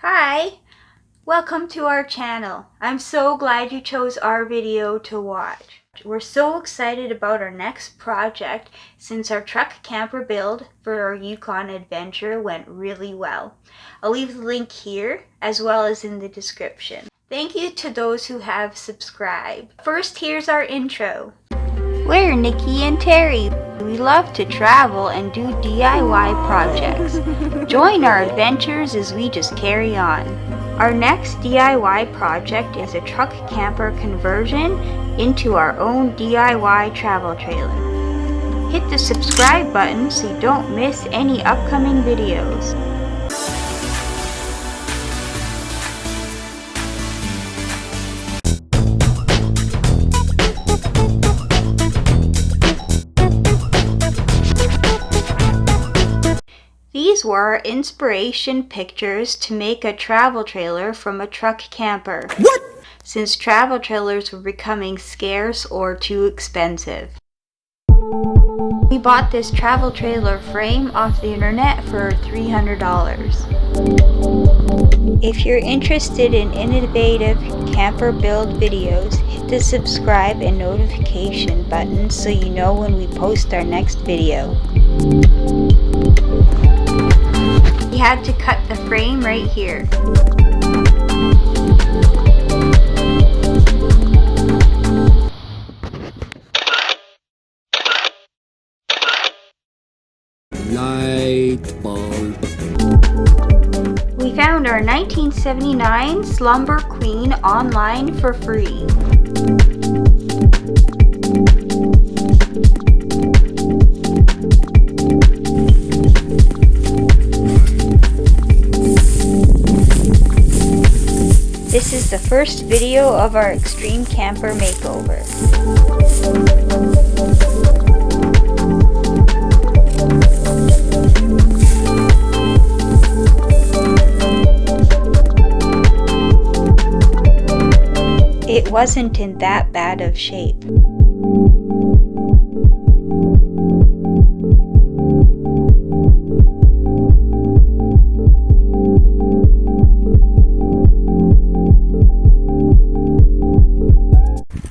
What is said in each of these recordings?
Hi! Welcome to our channel. I'm so glad you chose our video to watch. We're so excited about our next project since our truck camper build for our Yukon adventure went really well. I'll leave the link here as well as in the description. Thank you to those who have subscribed. First, here's our intro. We're Nikki and Terry. We love to travel and do DIY projects. Join our adventures as we just carry on. Our next DIY project is a truck camper conversion into our own DIY travel trailer. Hit the subscribe button so you don't miss any upcoming videos. These were our inspiration pictures to make a travel trailer from a truck camper. What? Since travel trailers were becoming scarce or too expensive. We bought this travel trailer frame off the internet for $300. If you're interested in innovative camper build videos, hit the subscribe and notification button so you know when we post our next video. We had to cut the frame right here. Light bulb. We found our 1979 Slumber Queen online for free. This is the first video of our extreme camper makeover. It wasn't in that bad of shape.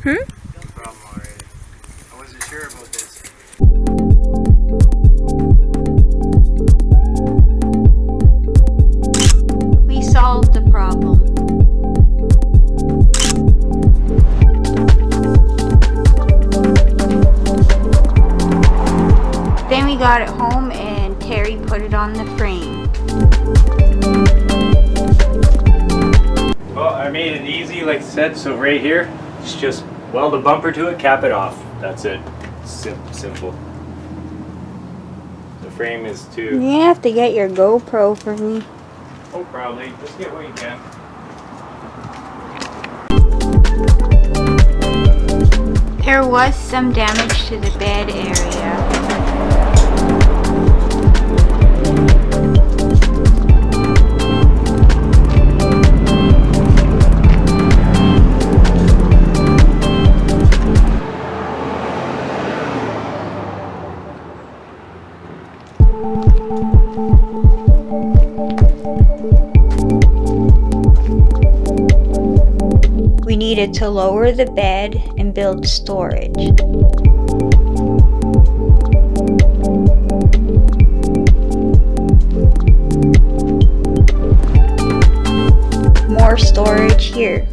No problem already. I wasn't sure about this. We solved the problem. Then we got it home and Terry put it on the frame. Well, I made it easy like I said, so right here, it's just weld a bumper to it, cap it off. That's it. Simple. The frame is too... You have to get your GoPro for me. Oh, probably. Just get what you can. There was some damage to the bed area. We needed to lower the bed and build storage. More storage here.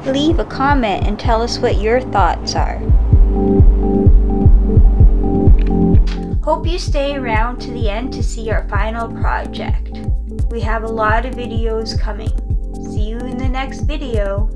Leave a comment and tell us what your thoughts are. Hope you stay around to the end to see our final project. We have a lot of videos coming. See you in the next video.